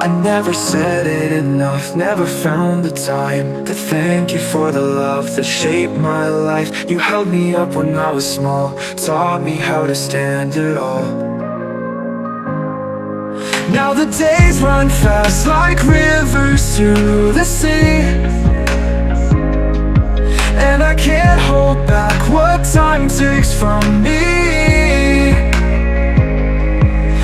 I never said it enough, never found the time to thank you for the love that shaped my life. You held me up when I was small, taught me how to stand it all. Now the days run fast like rivers to the sea, and I can't hold back what time takes from me.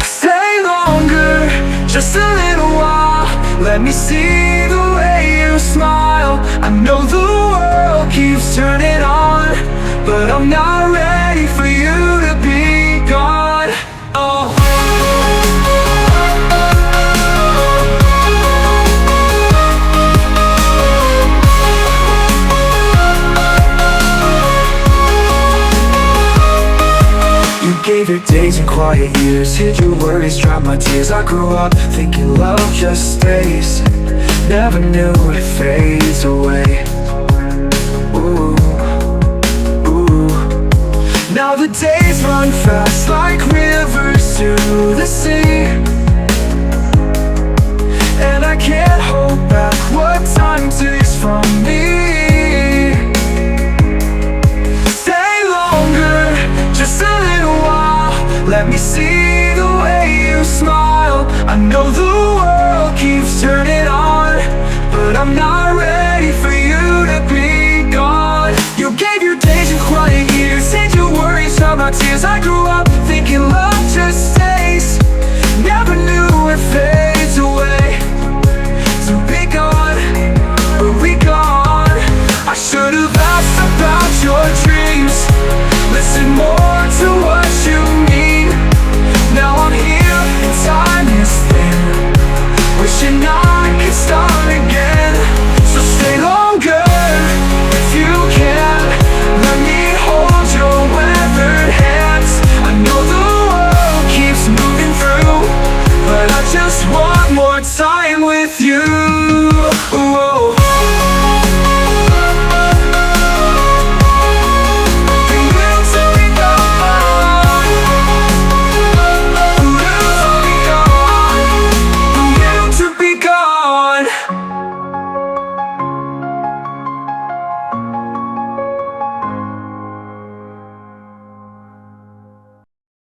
Stay longer, just a little while. Let me see the way you smile. I know the world keeps turning on, but I'm not ready for you to be gone. Oh. Gave your days and quiet years, hid your worries, dried my tears. I grew up thinking love just stays, never knew it fades away. Ooh, ooh. Now the days run fast like rivers to the sea, and I can't hold back what time takes from me. Let me see the way you smile. I know the world keeps turning on, but I'm not ready for you to be gone. You gave your days and quiet years, hid your worries, dried my tears. I grew up thinking love just stays, never knew it fades away. To be gone, but we gone. I should have asked about your dreams, listen more to what you need. Now I'm here and time is thin, wishing I could start again. So stay longer if you can. Let me hold your weathered hands. I know the world keeps moving through, but I just want more time with you.